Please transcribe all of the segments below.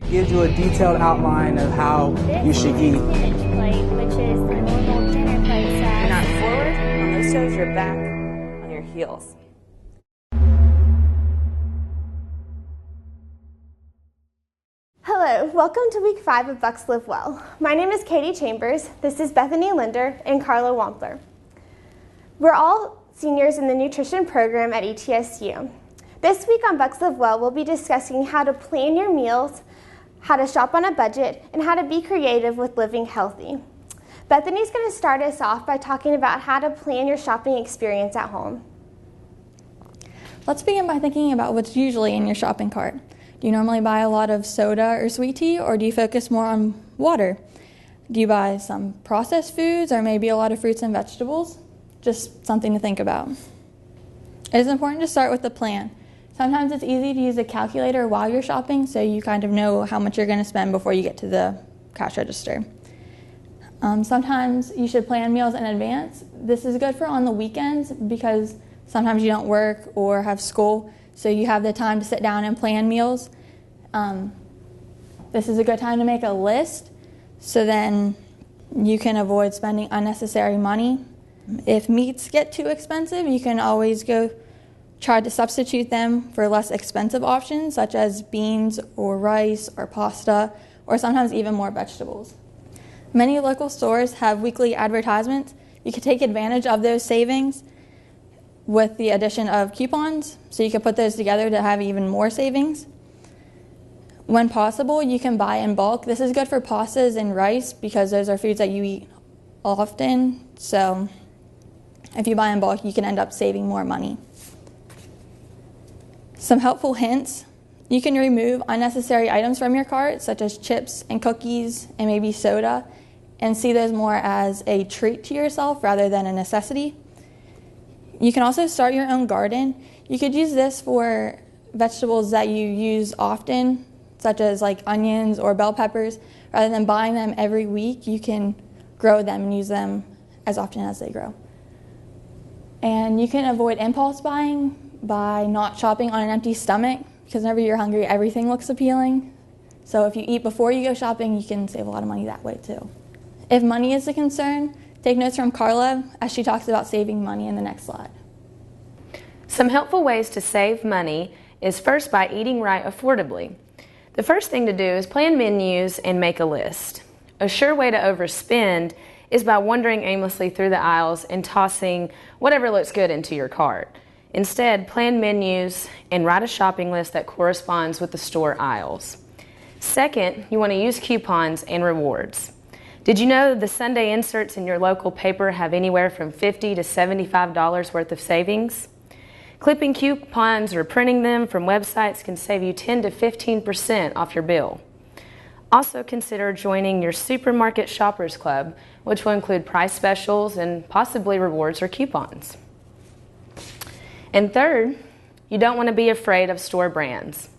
gives you a detailed outline of how you should eat. Spinach plate, which is a normal dinner plate size. You're not forward on those toes, you're back on your heels. Hello, welcome to week 5 of Bucs Live Well. My name is Katie Chambers, this is Bethany Linder, and Carla Wampler. We're all seniors in the nutrition program at ETSU. This week on Bucs Live Well, we'll be discussing how to plan your meals, how to shop on a budget, and how to be creative with living healthy. Bethany's going to start us off by talking about how to plan your shopping experience at home. Let's begin by thinking about what's usually in your shopping cart. Do you normally buy a lot of soda or sweet tea, or do you focus more on water? Do you buy some processed foods or maybe a lot of fruits and vegetables? Just something to think about. It is important to start with a plan. Sometimes it's easy to use a calculator while you're shopping so you kind of know how much you're going to spend before you get to the cash register. Sometimes you should plan meals in advance. This is good for on the weekends because sometimes you don't work or have school, so you have the time to sit down and plan meals. This is a good time to make a list so then you can avoid spending unnecessary money. If meats get too expensive, you can always try to substitute them for less expensive options such as beans or rice or pasta or sometimes even more vegetables. Many local stores have weekly advertisements. You can take advantage of those savings with the addition of coupons, so you can put those together to have even more savings. When possible, you can buy in bulk. This is good for pastas and rice because those are foods that you eat often, so if you buy in bulk, you can end up saving more money. Some helpful hints: you can remove unnecessary items from your cart, such as chips and cookies and maybe soda, and see those more as a treat to yourself rather than a necessity. You can also start your own garden. You could use this for vegetables that you use often, such as like onions or bell peppers. Rather than buying them every week, you can grow them and use them as often as they grow. And you can avoid impulse buying by not shopping on an empty stomach, because whenever you're hungry, everything looks appealing. So if you eat before you go shopping, you can save a lot of money that way too. If money is a concern, take notes from Carla as she talks about saving money in the next slide. Some helpful ways to save money is first by eating right affordably. The first thing to do is plan menus and make a list. A sure way to overspend is by wandering aimlessly through the aisles and tossing whatever looks good into your cart. Instead, plan menus and write a shopping list that corresponds with the store aisles. Second, you want to use coupons and rewards. Did you know the Sunday inserts in your local paper have anywhere from $50 to $75 worth of savings? Clipping coupons or printing them from websites can save you 10 to 15% off your bill. Also consider joining your supermarket shoppers club, which will include price specials and possibly rewards or coupons. And third, you don't want to be afraid of store brands.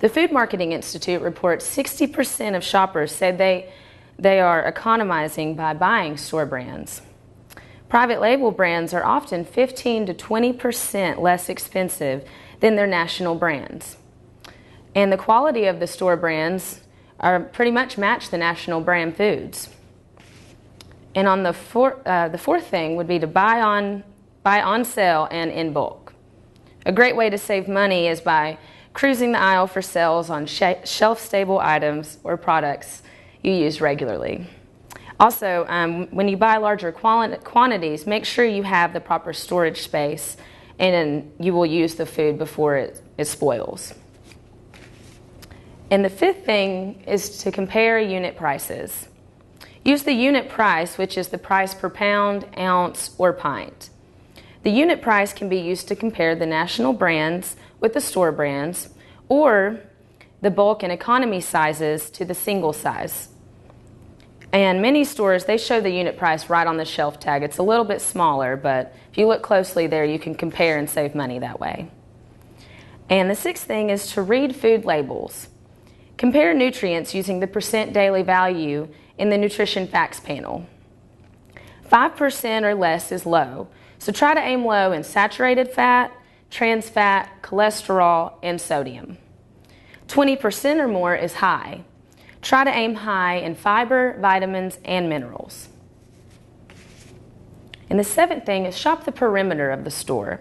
The Food Marketing Institute reports 60% of shoppers say they are economizing by buying store brands. Private label brands are often 15 to 20% less expensive than their national brands. And the quality of the store brands are pretty much match the national brand foods. And on the fourth thing would be to buy on sale and in bulk. A great way to save money is by cruising the aisle for sales on shelf-stable items or products you use regularly. Also, when you buy larger quantities, make sure you have the proper storage space and you will use the food before it spoils. And the fifth thing is to compare unit prices. Use the unit price, which is the price per pound, ounce, or pint. The unit price can be used to compare the national brands with the store brands, or the bulk and economy sizes to the single size. And many stores, they show the unit price right on the shelf tag. It's a little bit smaller, but if you look closely there, you can compare and save money that way. And the sixth thing is to read food labels. Compare nutrients using the percent daily value in the nutrition facts panel. 5% or less is low, so try to aim low in saturated fat, trans fat, cholesterol, and sodium. 20% or more is high. Try to aim high in fiber, vitamins, and minerals. And the seventh thing is shop the perimeter of the store.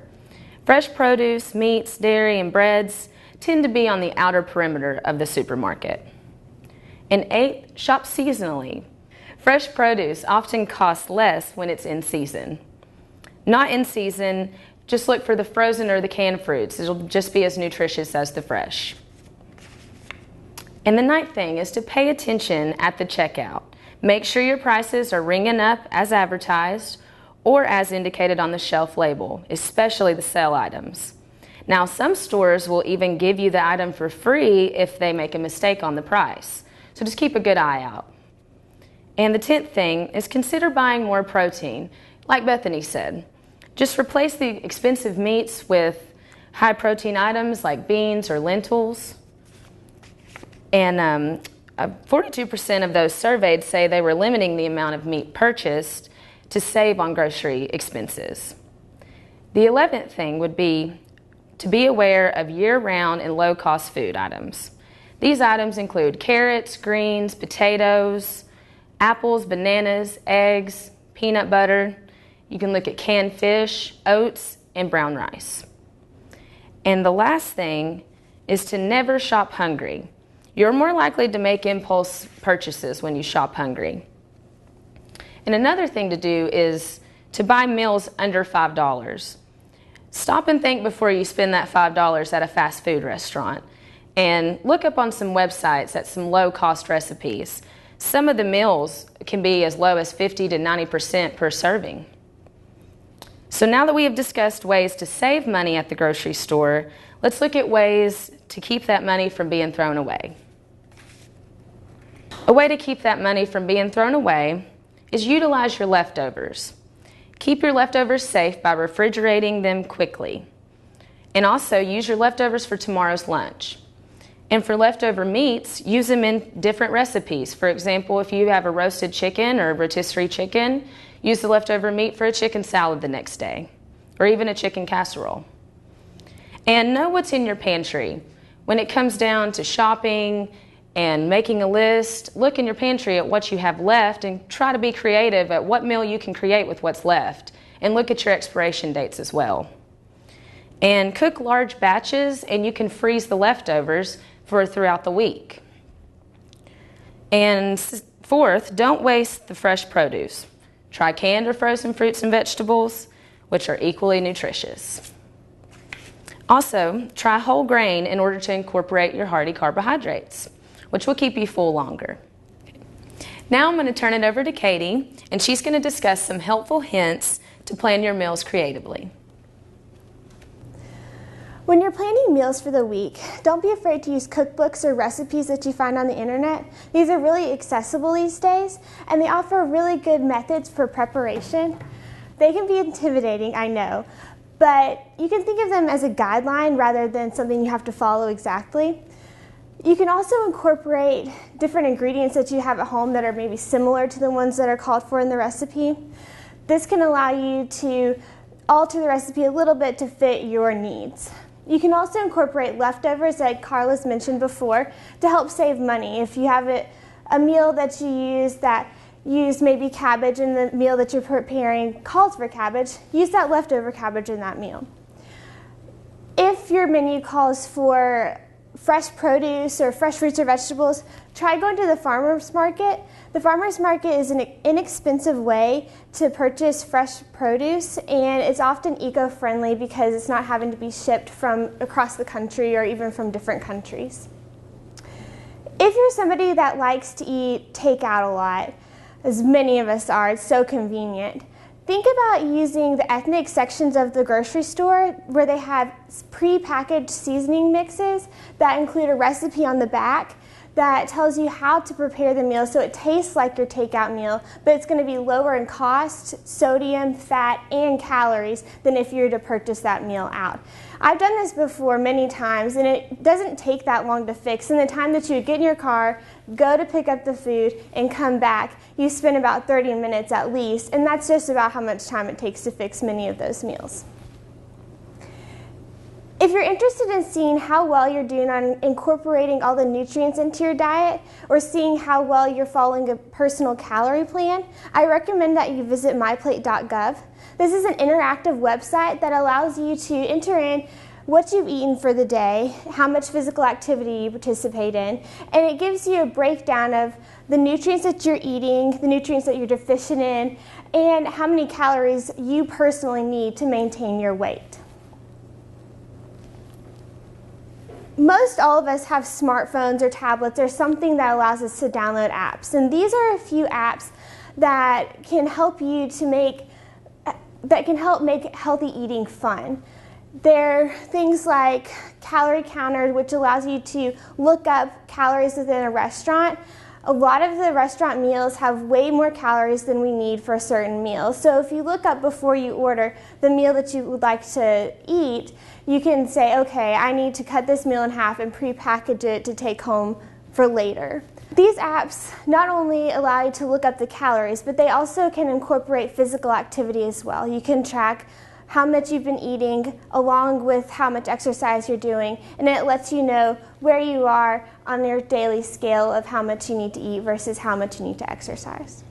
Fresh produce, meats, dairy, and breads tend to be on the outer perimeter of the supermarket. And eighth, shop seasonally. Fresh produce often costs less when it's in season. Not in season, just look for the frozen or the canned fruits. It'll just be as nutritious as the fresh. And the ninth thing is to pay attention at the checkout. Make sure your prices are ringing up as advertised or as indicated on the shelf label, especially the sale items. Now, some stores will even give you the item for free if they make a mistake on the price. So just keep a good eye out. And the 10th thing is consider buying more protein. Like Bethany said, just replace the expensive meats with high protein items like beans or lentils. And 42% of those surveyed say they were limiting the amount of meat purchased to save on grocery expenses. The 11th thing would be to be aware of year-round and low-cost food items. These items include carrots, greens, potatoes, apples, bananas, eggs, peanut butter. You can look at canned fish, oats, and brown rice. And the last thing is to never shop hungry. You're more likely to make impulse purchases when you shop hungry. And another thing to do is to buy meals under $5. Stop and think before you spend that $5 at a fast food restaurant. And look up on some websites at some low-cost recipes. Some of the meals can be as low as 50 to 90% per serving. So now that we have discussed ways to save money at the grocery store, let's look at ways to keep that money from being thrown away. A way to keep that money from being thrown away is utilize your leftovers. Keep your leftovers safe by refrigerating them quickly. And also use your leftovers for tomorrow's lunch. And for leftover meats, use them in different recipes. For example, if you have a roasted chicken or a rotisserie chicken, use the leftover meat for a chicken salad the next day, or even a chicken casserole. And know what's in your pantry. When it comes down to shopping and making a list, look in your pantry at what you have left and try to be creative at what meal you can create with what's left. And look at your expiration dates as well. And cook large batches, and you can freeze the leftovers for throughout the week. And fourth, don't waste the fresh produce. Try canned or frozen fruits and vegetables, which are equally nutritious. Also, try whole grain in order to incorporate your hearty carbohydrates, which will keep you full longer. Now I'm going to turn it over to Katie, and she's going to discuss some helpful hints to plan your meals creatively. When you're planning meals for the week, don't be afraid to use cookbooks or recipes that you find on the internet. These are really accessible these days, and they offer really good methods for preparation. They can be intimidating, I know, but you can think of them as a guideline rather than something you have to follow exactly. You can also incorporate different ingredients that you have at home that are maybe similar to the ones that are called for in the recipe. This can allow you to alter the recipe a little bit to fit your needs. You can also incorporate leftovers, like Carla's mentioned before, to help save money. If you have a meal that you use that used maybe cabbage and the meal that you're preparing calls for cabbage, use that leftover cabbage in that meal. If your menu calls for fresh produce or fresh fruits or vegetables, try going to the farmer's market. The farmer's market is an inexpensive way to purchase fresh produce, and it's often eco-friendly because it's not having to be shipped from across the country or even from different countries. If you're somebody that likes to eat takeout a lot, as many of us are, it's so convenient, think about using the ethnic sections of the grocery store where they have pre-packaged seasoning mixes that include a recipe on the back that tells you how to prepare the meal so it tastes like your takeout meal, but it's going to be lower in cost, sodium, fat, and calories than if you were to purchase that meal out. I've done this before many times, and it doesn't take that long to fix. In the time that you get in your car, go to pick up the food, and come back, you spend about 30 minutes at least, and that's just about how much time it takes to fix many of those meals. If you're interested in seeing how well you're doing on incorporating all the nutrients into your diet or seeing how well you're following a personal calorie plan, I recommend that you visit myplate.gov. This is an interactive website that allows you to enter in what you've eaten for the day, how much physical activity you participate in, and it gives you a breakdown of the nutrients that you're eating, the nutrients that you're deficient in, and how many calories you personally need to maintain your weight. Most all of us have smartphones or tablets or something that allows us to download apps, and these are a few apps that can help you to make healthy eating fun. They're things like Calorie Counter, which allows you to look up calories within a restaurant. A lot of the restaurant meals have way more calories than we need for a certain meal. So if you look up before you order the meal that you would like to eat, you can say, okay, I need to cut this meal in half and pre-package it to take home for later. These apps not only allow you to look up the calories, but they also can incorporate physical activity as well. You can track how much you've been eating along with how much exercise you're doing, and it lets you know where you are on your daily scale of how much you need to eat versus how much you need to exercise.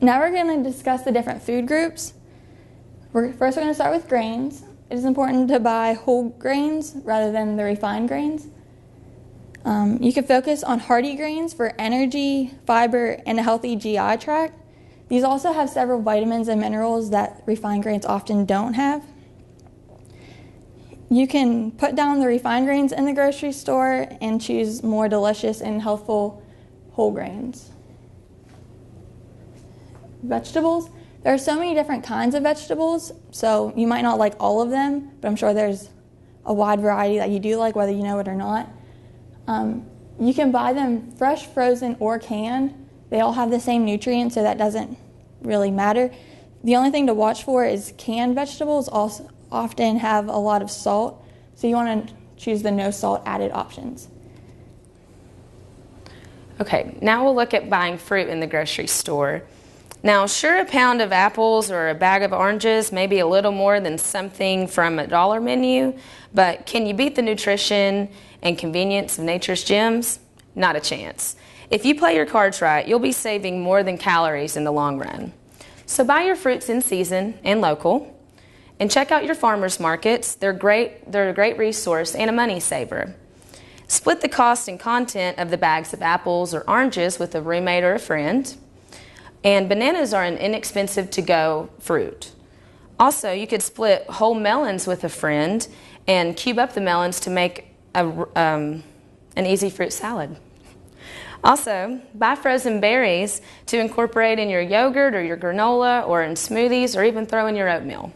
Now we're going to discuss the different food groups. First we're going to start with grains. It is important to buy whole grains rather than the refined grains. You can focus on hearty grains for energy, fiber, and a healthy GI tract. These also have several vitamins and minerals that refined grains often don't have. You can put down the refined grains in the grocery store and choose more delicious and healthful whole grains. Vegetables. There are so many different kinds of vegetables, so you might not like all of them, but I'm sure there's a wide variety that you do like, whether you know it or not. You can buy them fresh, frozen, or canned. They all have the same nutrients, so that doesn't really matter. The only thing to watch for is canned vegetables also often have a lot of salt, so you want to choose the no salt added options. Okay, now we'll look at buying fruit in the grocery store. Now, sure, a pound of apples or a bag of oranges may be a little more than something from a dollar menu, but can you beat the nutrition and convenience of nature's gems? Not a chance. If you play your cards right, you'll be saving more than calories in the long run. So buy your fruits in season and local, and check out your farmers markets. They're a great resource and a money saver. Split the cost and content of the bags of apples or oranges with a roommate or a friend. And bananas are an inexpensive to-go fruit. Also, you could split whole melons with a friend and cube up the melons to make an easy fruit salad. Also, buy frozen berries to incorporate in your yogurt or your granola or in smoothies or even throw in your oatmeal.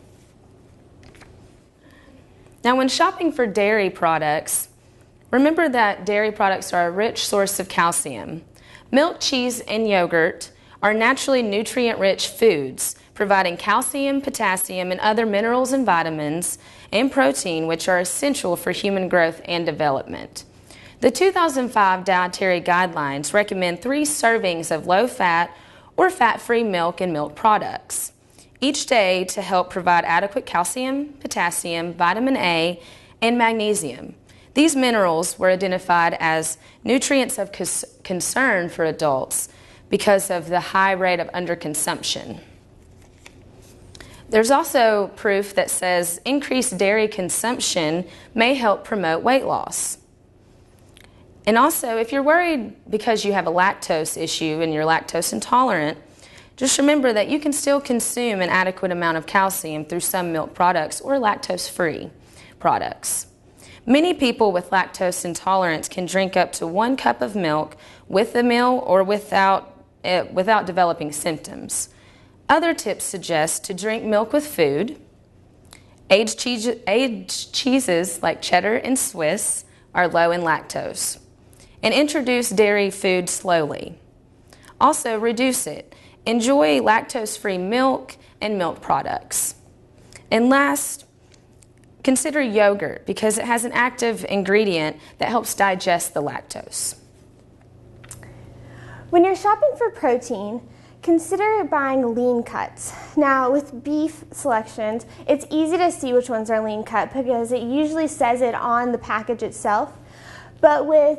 Now, when shopping for dairy products, remember that dairy products are a rich source of calcium. Milk, cheese, and yogurt are naturally nutrient-rich foods, providing calcium, potassium, and other minerals and vitamins, and protein, which are essential for human growth and development. The 2005 Dietary Guidelines recommend 3 servings of low-fat or fat-free milk and milk products each day to help provide adequate calcium, potassium, vitamin A, and magnesium. These minerals were identified as nutrients of concern for adults because of the high rate of underconsumption. There's also proof that says increased dairy consumption may help promote weight loss. And also, if you're worried because you have a lactose issue and you're lactose intolerant, just remember that you can still consume an adequate amount of calcium through some milk products or lactose-free products. Many people with lactose intolerance can drink up to 1 cup of milk with the meal or without developing symptoms. Other tips suggest to drink milk with food. Aged cheeses like cheddar and Swiss are low in lactose. And introduce dairy food slowly. Also, reduce it. Enjoy lactose-free milk and milk products. And last, consider yogurt because it has an active ingredient that helps digest the lactose. When you're shopping for protein, consider buying lean cuts. Now, with beef selections, it's easy to see which ones are lean cut because it usually says it on the package itself. But with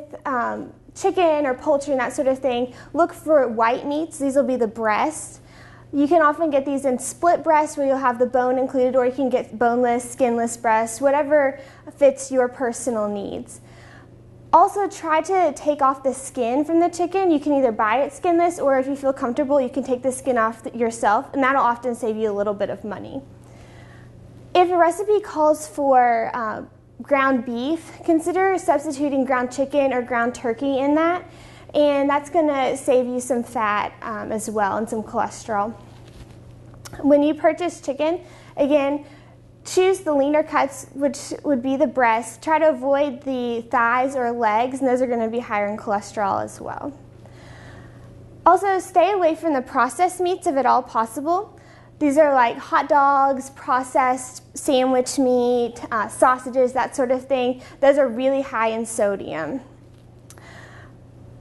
chicken or poultry and that sort of thing, look for white meats. These will be the breast. You can often get these in split breast where you'll have the bone included, or you can get boneless, skinless breast, whatever fits your personal needs. Also, try to take off the skin from the chicken. You can either buy it skinless, or if you feel comfortable, you can take the skin off yourself, and that'll often save you a little bit of money. If a recipe calls for ground beef, consider substituting ground chicken or ground turkey in that, and that's going to save you some fat as well and some cholesterol. When you purchase chicken, again, choose the leaner cuts, which would be the breast. Try to avoid the thighs or legs, and those are going to be higher in cholesterol as well. Also, stay away from the processed meats if at all possible. These are like hot dogs, processed sandwich meat, sausages, that sort of thing. Those are really high in sodium.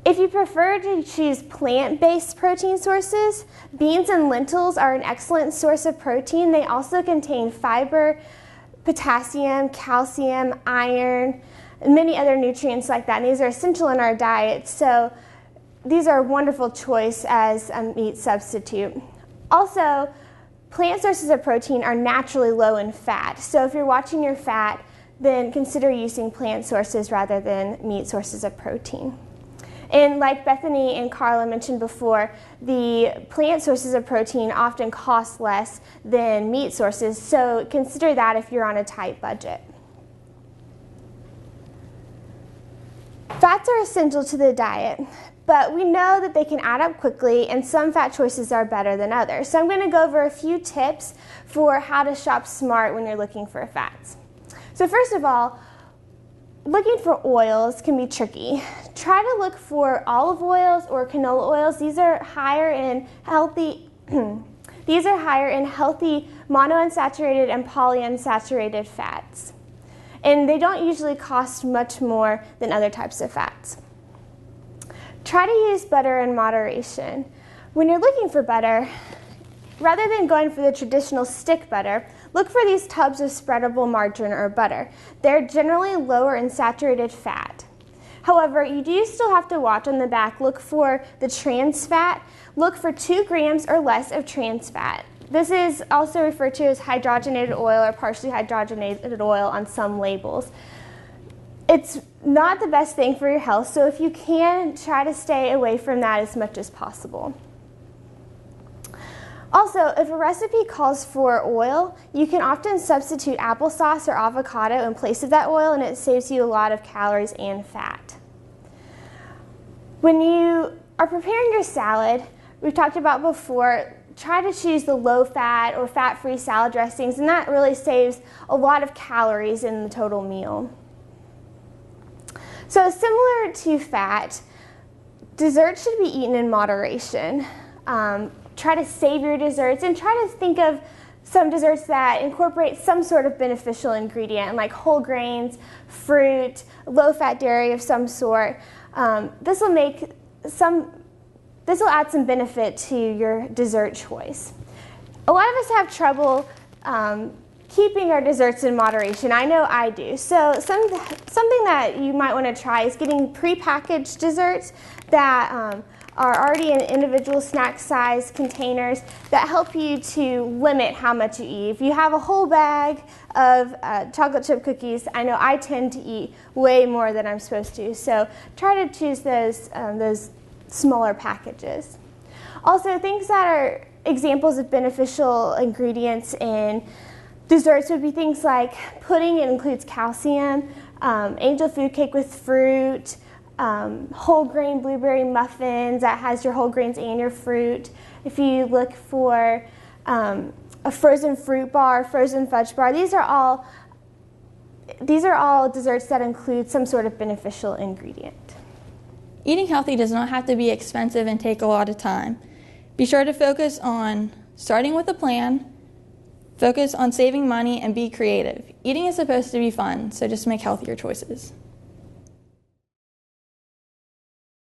If you prefer to choose plant-based protein sources, beans and lentils are an excellent source of protein. They also contain fiber, potassium, calcium, iron, and many other nutrients like that. And these are essential in our diet, so these are a wonderful choice as a meat substitute. Also, plant sources of protein are naturally low in fat. So if you're watching your fat, then consider using plant sources rather than meat sources of protein. And like Bethany and Carla mentioned before, the plant sources of protein often cost less than meat sources, so consider that if you're on a tight budget. Fats are essential to the diet, but we know that they can add up quickly, and some fat choices are better than others. So I'm going to go over a few tips for how to shop smart when you're looking for fats. So first of all, looking for oils can be tricky. Try to look for olive oils or canola oils. These are higher in healthy monounsaturated and polyunsaturated fats. And they don't usually cost much more than other types of fats. Try to use butter in moderation. When you're looking for butter, rather than going for the traditional stick butter, look for these tubs of spreadable margarine or butter. They're generally lower in saturated fat. However, you do still have to watch on the back. Look for the trans fat. Look for 2 grams or less of trans fat. This is also referred to as hydrogenated oil or partially hydrogenated oil on some labels. It's not the best thing for your health, so if you can, try to stay away from that as much as possible. Also, if a recipe calls for oil, you can often substitute applesauce or avocado in place of that oil, and it saves you a lot of calories and fat. When you are preparing your salad, we've talked about before, try to choose the low-fat or fat-free salad dressings, and that really saves a lot of calories in the total meal. So similar to fat, desserts should be eaten in moderation. Try to save your desserts and try to think of some desserts that incorporate some sort of beneficial ingredient like whole grains, fruit, low-fat dairy of some sort. This will add some benefit to your dessert choice. A lot of us have trouble keeping our desserts in moderation. I know I do. So something that you might want to try is getting prepackaged desserts that are already in individual snack size containers that help you to limit how much you eat. If you have a whole bag of chocolate chip cookies, I know I tend to eat way more than I'm supposed to. So try to choose those smaller packages. Also, things that are examples of beneficial ingredients in desserts would be things like pudding. It includes calcium, angel food cake with fruit, whole grain blueberry muffins that has your whole grains and your fruit. If you look for a frozen fruit bar, frozen fudge bar, these are all desserts that include some sort of beneficial ingredient. Eating healthy does not have to be expensive and take a lot of time. Be sure to focus on starting with a plan, focus on saving money, and be creative. Eating is supposed to be fun, so just make healthier choices.